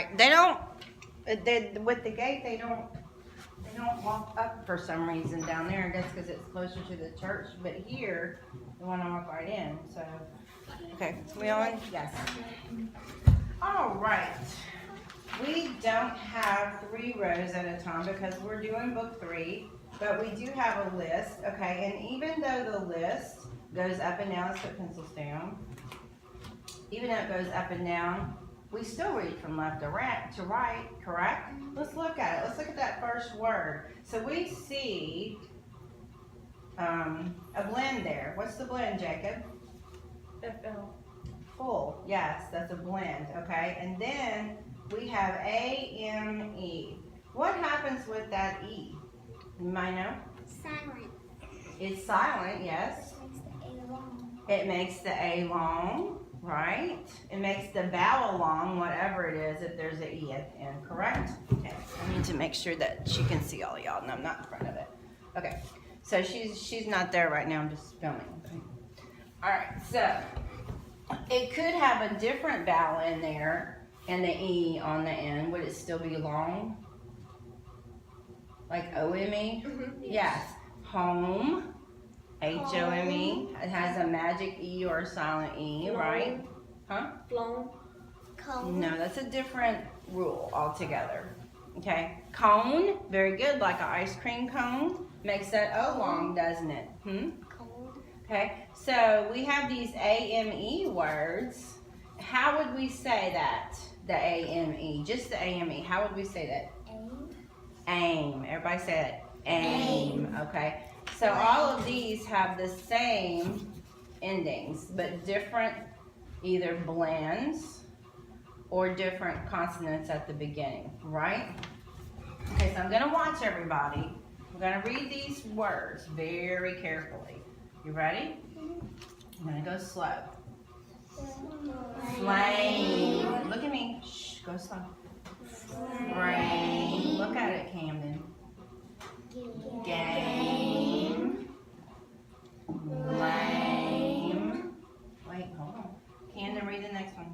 right? They don't, with the gate, they don't walk up for some reason down there. That's because it's closer to the church. But here, they want to walk right in. So, okay, we on? Yes. All right. We don't have 3 rows at a time because we're doing book 3, but we do have a list. Okay, and even though the list goes up and down, let's put pencils down. Even though it goes up and down, we still read from left to right, correct? Let's look at it. Let's look at that first word. So we see a blend there. What's the blend, Jacob? FL. Full. Yes, that's a blend. Okay, and then we have AME. What happens with that E? You might know? Silent. It's silent, yes. It makes the A long. It makes the A long, right? It makes the vowel long, whatever it is, if there's an E at the end, correct? Okay, I need to make sure that she can see all y'all, and I'm not in front of it. Okay, so she's not there right now, I'm just filming. Okay. All right, so it could have a different vowel in there and the E on the end. Would it still be long? Like O-M-E? Mm-hmm. Yes. Home. H-O-M-E. It has a magic E or a silent E, right? Huh? Flown. Cone. No, that's a different rule altogether. Okay. Cone. Very good. Like an ice cream cone. Makes that O long, doesn't it? Cone. Okay. So we have these A-M-E words. How would we say that? The A-M-E. Just the A-M-E. How would we say that? Aim. Aim. Everybody say it. Aim. Okay. So all of these have the same endings, but different either blends or different consonants at the beginning, right? Okay, so I'm going to watch everybody. I'm going to read these words very carefully. You ready? I'm going to go slow. Flame. Look at me. Shh, go slow. Flame. Look at it, Camden. Game. Lame. Wait, hold on. Camden, read the next one.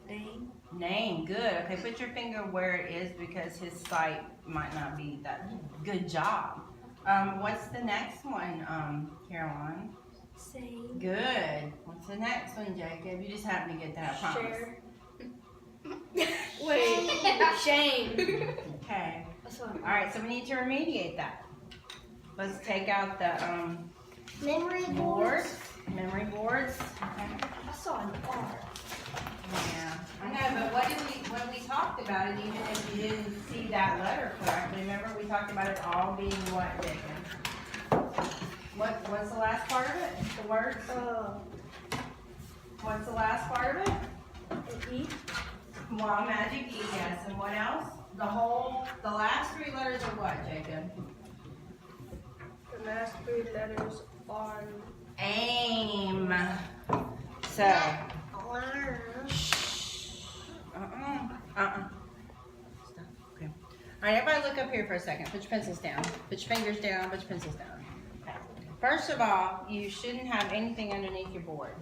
Name. Name. Good. Okay, put your finger where it is because his sight might not be that good job. What's the next one, Caroline? Same. Good. What's the next one, Jacob? You just happened to get that, I promise. Share. Wait. Shame. Okay. That's what All right, so we need to remediate that. Let's take out the Memory board, boards. memory boards. Okay. I saw an R. Yeah, I know, but when we talked about it, even if you didn't see that letter correctly, remember we talked about it all being what, Jacob? What's the last part of it? The words? What's the last part of it? An E. Well, magic E, yes. And what else? The last 3 letters are what, Jacob? The last 3 letters are Aim. So. Learn. Stop. Okay. All right, everybody look up here for a second. Put your pencils down. Put your fingers down. Put your pencils down. Okay. First of all, you shouldn't have anything underneath your board.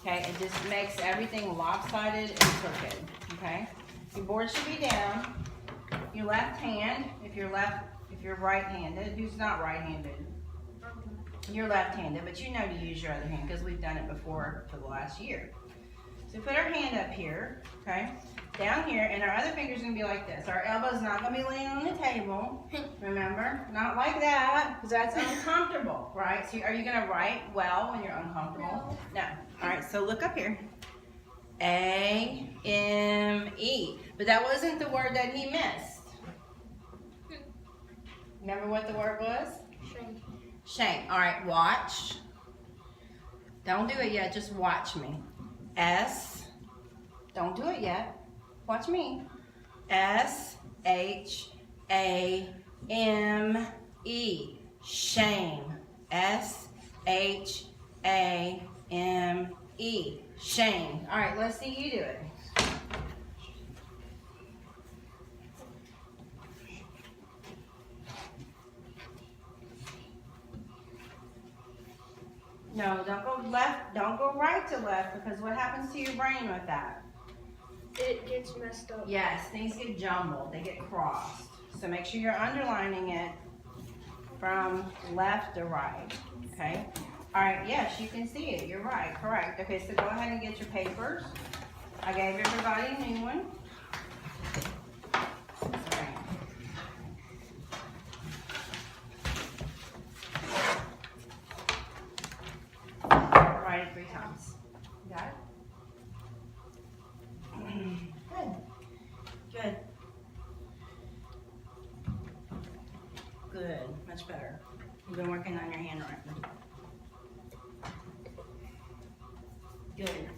Okay, it just makes everything lopsided and crooked. Okay, your board should be down. Your left hand, if you're right-handed, who's not right-handed? You're left-handed, but you know to use your other hand because we've done it before for the last year. So put our hand up here, okay, down here, and our other finger's gonna be like this. Our elbow's not gonna be laying on the table, remember? Not like that, because that's uncomfortable, right? So are you gonna write well when you're uncomfortable? No. All right, so look up here. A-M-E. But that wasn't the word that he missed. Remember what the word was? Shame. Shame. All right, watch. Don't do it yet, just watch me. S. Don't do it yet. Watch me. S-H-A-M-E. Shame. S-H-A-M-E. Shame. All right, let's see you do it. No, don't go left, don't go right to left, because what happens to your brain with that? It gets messed up. Yes, things get jumbled, they get crossed. So make sure you're underlining it from left to right, okay? All right, yes, you can see it, you're right, correct. Okay, so go ahead and get your papers. I gave everybody a new one. Okay. Write it 3 times. Got it? Good. Good. Good. Much better. You've been working on your handwriting. Good.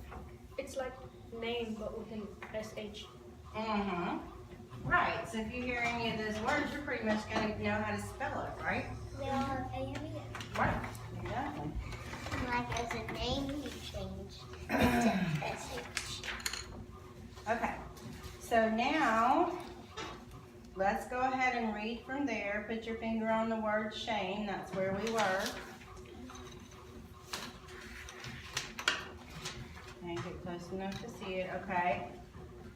It's like name, but with an SH. Mm-hmm. Right. So if you hear any of those words, you're pretty much going to know how to spell it, right? They all have A and B. Right. Exactly. Like as a name, you change it to SH. Okay. So now, let's go ahead and read from there. Put your finger on the word Shane. That's where we were. And get close enough to see it. Okay.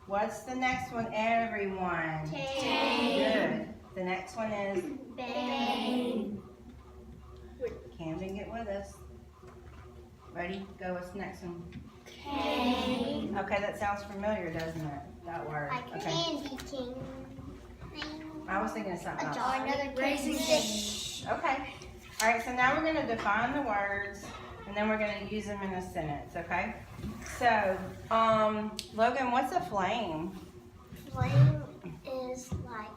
What's the next one, everyone? Good. The next one is Bang. Camden, get with us. Ready? Go. What's the next one? Cane. Okay, that sounds familiar, doesn't it? That word. Like Okay. candy king. I was thinking of something A else. jar, another crazy Shh. Okay. All right, so now we're going to define the words, and then we're going to use them in a sentence, okay? So, Logan, what's a flame? Flame is like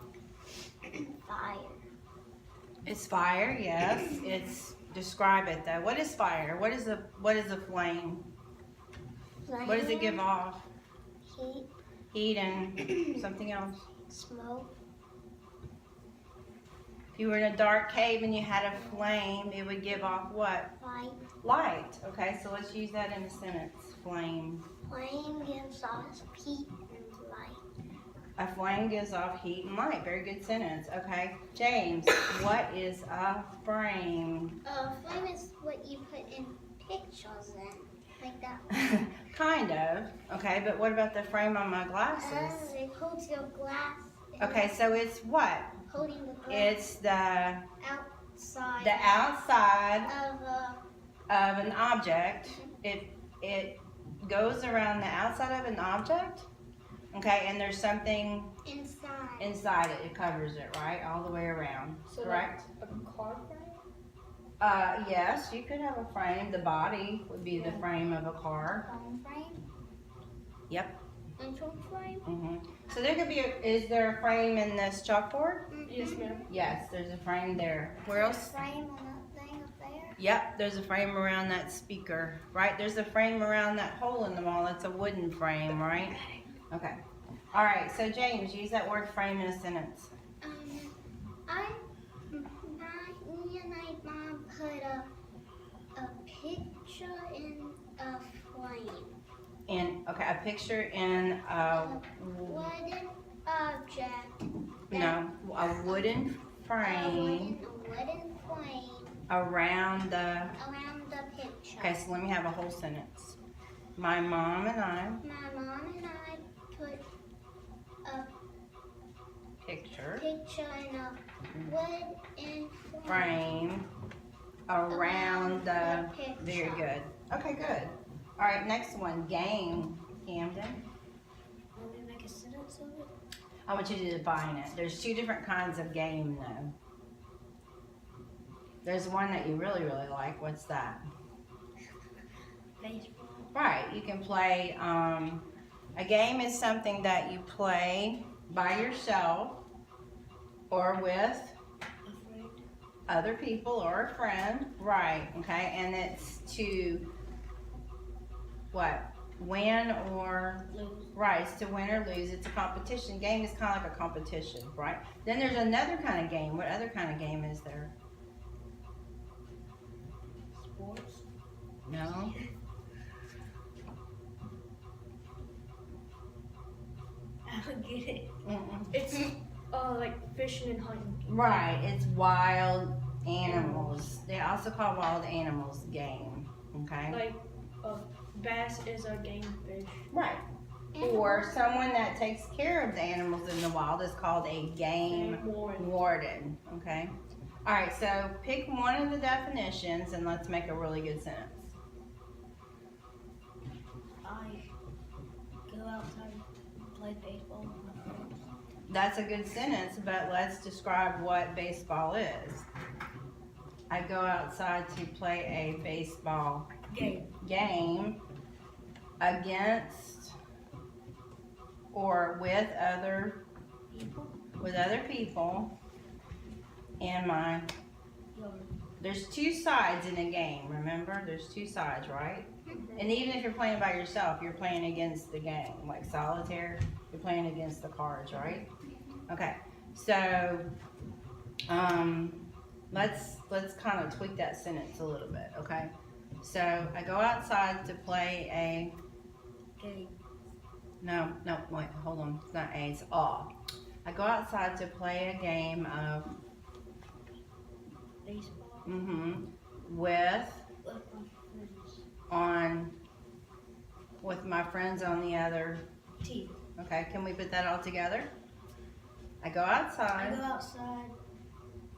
fire. It's fire, yes. It's, describe it though. What is fire? What is a flame? What does it give off? Heat, Heat and something else. smoke, If you were in a dark cave and you had a flame, it would give off what? light. Light. Okay, so let's use that in a sentence. Flame. Flame gives us heat and light. A flame gives off heat and light. Very good sentence. Okay. James, what is a frame? Flame is what you put in pictures in, like that. Kind of. Okay, but what about the frame on my glasses? It holds your glass. Okay, so it's what? Holding the glass It's the outside outside of a of an object. It goes around the outside of an object. Okay, and there's something inside. inside it. It covers it, right? All the way around. So Correct? Like a car frame? Yes, you could have a frame. The body would be the frame of a car. Phone frame. Yep. Entrance frame. hmm So there could be is there a frame in this chalkboard? Yes, ma'am. Yes, there's a frame there. Where else? Frame on that thing up there. Yep, there's a frame around that speaker, right? There's a frame around that hole in the wall. It's a wooden frame, right? Okay. All right, so James, use that word frame in a sentence. Me and my mom put a picture in a frame. A picture in a, Wooden object. no, a wooden frame A wooden frame around the, around the picture. okay, so let me have a whole sentence. My mom and I My mom and I put a picture picture in a wooden frame around the, picture. very good. Okay, good. All right, next one, game, Camden. Want me to make a sentence of it? I want you to define it. There's 2 different kinds of game though. There's one that you really, really like. What's that? Baseball. Right, you can play, a game is something that you play by yourself or with other people or a friend. Right, okay, and it's to, what? Win or Lose. right, it's to win or lose. It's a competition. Game is kind of like a competition, right? Then there's another kind of game. What other kind of game is there? Sports. No? I don't get it. Mm-mm. It's like fishing and hunting. Right, it's wild animals. They also call wild animals game. Okay? Like a bass is a game fish. Right. Or someone that takes care of the animals in the wild is called a game warden. Okay? Alright, so pick one of the definitions and let's make a really good sentence. I go outside and play baseball with my friends. That's a good sentence, but let's describe what baseball is. I go outside to play a baseball game against or with other people in my. There's two sides in a game, remember? There's two sides, right? And even if you're playing by yourself, you're playing against the game. Like solitaire, you're playing against the cards, right? Okay, so let's kind of tweak that sentence a little bit, okay? So I go outside to play a Game. No, wait, hold on. It's not A, it's A. I go outside to play a game of Baseball with my friends. my friends on the other Team. Okay, can we put that all together? I go I outside. go outside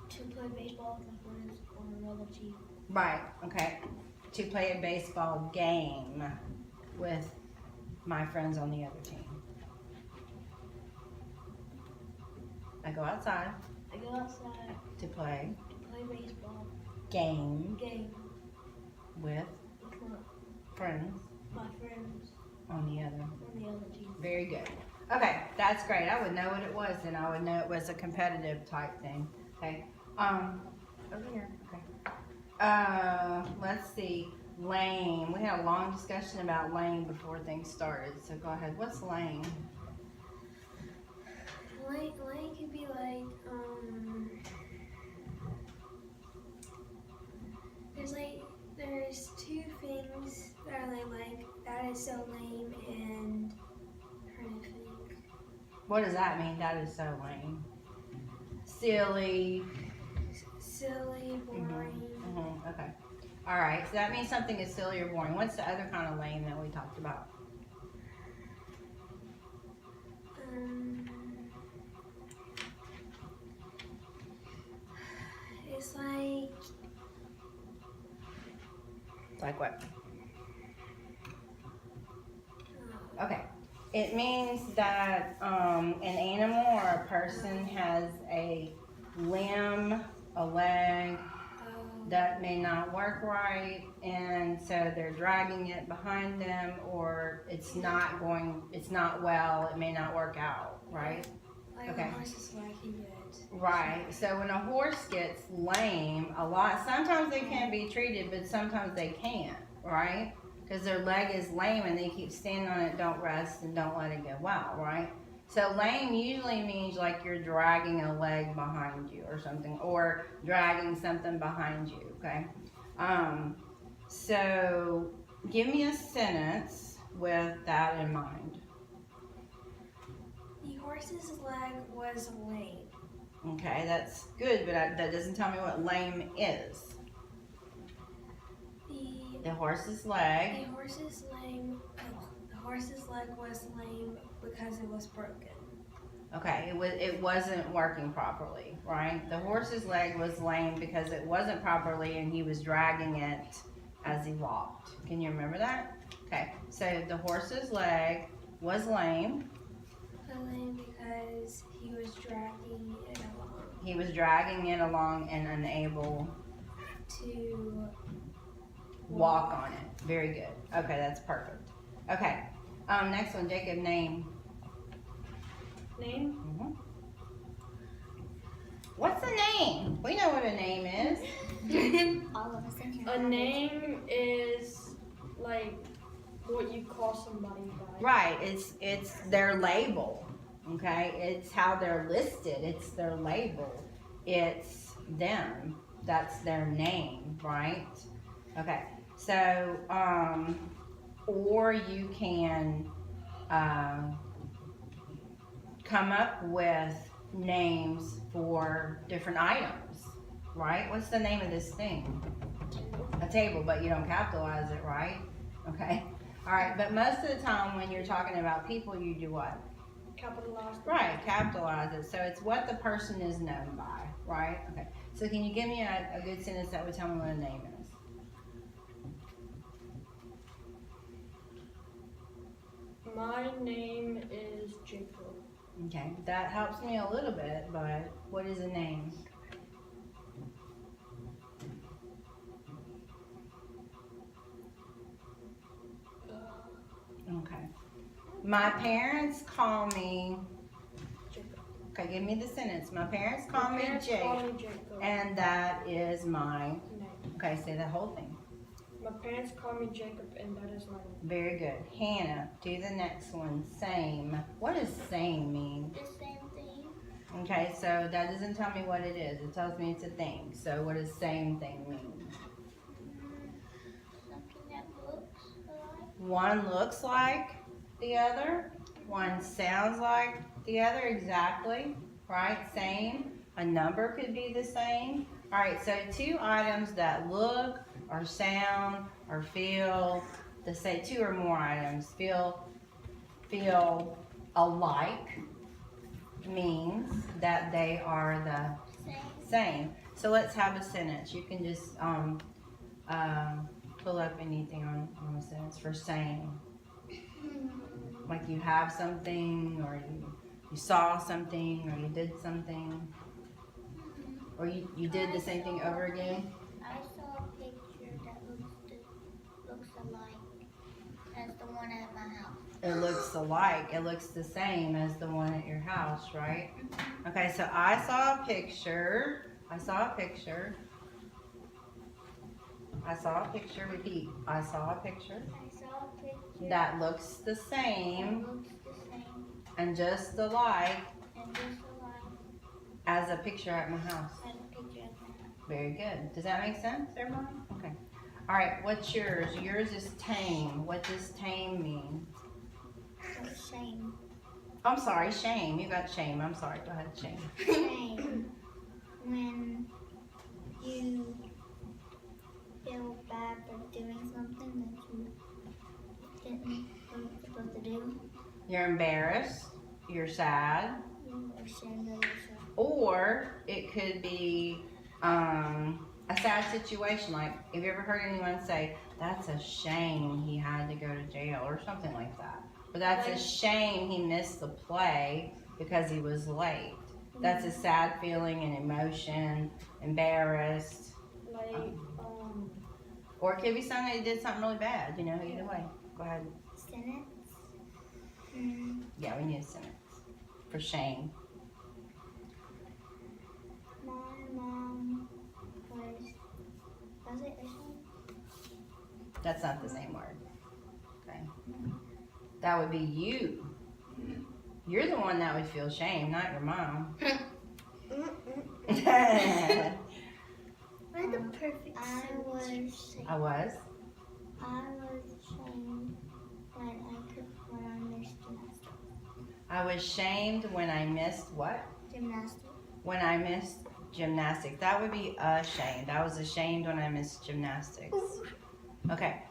to play baseball with my friends on another team. Right, okay. To play a baseball game with my friends on the other team. I go outside I go outside to play to play baseball game game with with my my friends on the other. on the other team. Very good. Okay, that's great. I would know what it was, and I would know it was a competitive type thing. Okay. Over here. Okay. Let's see. Lame. We had a long discussion about lame before things started. So go ahead. What's lame? Lane could be like, there's two things that are lame, like, that is so lame and horrific. What does that mean? That is so lame. Silly. Silly, boring. Okay. All right. So that means something is silly or boring. What's the other kind of lame that we talked about? It's like, Like what? Okay. It means that an animal or a person has a limb, a leg that may not work right, and so they're dragging it behind them, or it's not well, it may not work out, right? like Okay. a horse's leg can get. Right. So when a horse gets lame, sometimes they can be treated, but sometimes they can't, right? Because their leg is lame and they keep standing on it, don't rest, and don't let it go well, right? So lame usually means like you're dragging a leg behind you or something, or dragging something behind you, okay? So give me a sentence with that in mind. The horse's leg was lame. Okay, that's good, but that doesn't tell me what lame is. The horse's leg. The horse's leg was lame because it was broken. Okay, it wasn't working properly, right? The horse's leg was lame because it wasn't properly and he was dragging it as he walked. Can you remember that? Okay, so the horse's leg was lame. Lame because he was dragging it along. He was dragging it along and unable To walk on it. Very good. Okay, that's perfect. Okay, next one, Jacob, name. Name? What's the name? We know what a name is. All of us in here. A name is like what you call somebody by. Right, it's their label, okay? It's how they're listed, it's their label. It's them, that's their name, right? Okay, so, or you can come up with names for different items, right? What's the name of this thing? table. A table, but you don't capitalize it, right? Okay. All right, but most of the time when you're talking about people, you do what? Capitalized. Right, capitalize it. So it's what the person is known by, right? Okay. So can you give me a good sentence that would tell me what a name is? My name is Jacob. Okay, that helps me a little bit, but what is a name? Okay. My parents call me, Jacob. okay, give me the sentence. My parents call My me parents Jake, call me Jacob. and that is my, Name. okay, say the whole thing. My parents call me Jacob, and that is my name. Very good. Hannah, do the next one. Same. What does same mean? The same thing. Okay, so that doesn't tell me what it is. It tells me it's a thing. So what does same thing mean? Something that looks alike. One looks like the other. One sounds like the other exactly. Right? Same. A number could be the same. All right, so two items that look or sound or feel, to say two or more items, feel alike means that they are the Same. same. So let's have a sentence. You can just pull up anything on a sentence for same. Like you have something, or you saw something, or you did something, or you did the same thing over again. I saw a picture that looks alike as the one at my house. It looks alike. It looks the same as the one at your house, right? Okay, so I saw a picture. I saw a picture. I saw a picture. Repeat. I saw a picture I saw a picture that looks the that same looks the same and just alike and just alike as a picture at my house. as a picture at my house. Very good. Does that make sense, everyone? Okay. All right, what's yours? Yours is tame. What does tame mean? So shame. I'm sorry, shame. You got shame. I'm sorry. Go ahead, shame. Shame. When you feel bad for doing something that you didn't wasn't supposed to do. You're embarrassed. You're sad. You are ashamed of yourself. Or it could be a sad situation. Like, have you ever heard anyone say, that's a shame he had to go to jail, or something like that? Or that's a shame he missed the play because he was late. That's a sad feeling and emotion, embarrassed. Like, Or it could be something that did something really bad, you know, either way. Go ahead. Sentence. Yeah, we need a sentence for shame. My mom was it ashamed? That's not the same word. Okay. That would be you. You're the one that would feel shame, not your mom. I the perfect I was ashamed when I missed gymnastics. I was shamed when I missed what? Gymnastics. When I missed gymnastics. That would be ashamed. I was ashamed when I missed gymnastics. Okay.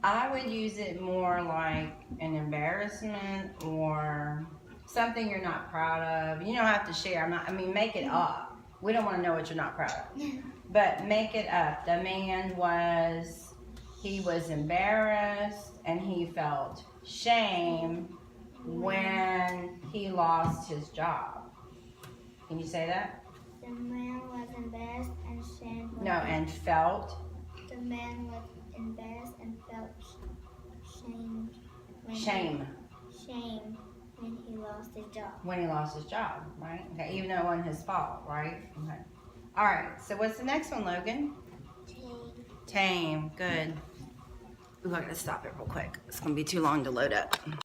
I would use it more like an embarrassment or something you're not proud of. You don't have to share. Make it up. We don't want to know what you're not proud of. But make it up. The man he was embarrassed and he felt shame when he lost his job. Can you say that? The man was embarrassed and shamed. No, and felt. The man was embarrassed and felt shamed. Shame. Shame when he lost his job. When he lost his job, right? Okay, even though it wasn't his fault, right? Okay. All right, so what's the next one, Logan? Tame, good. Ooh, I gotta stop it real quick. It's gonna be too long to load up.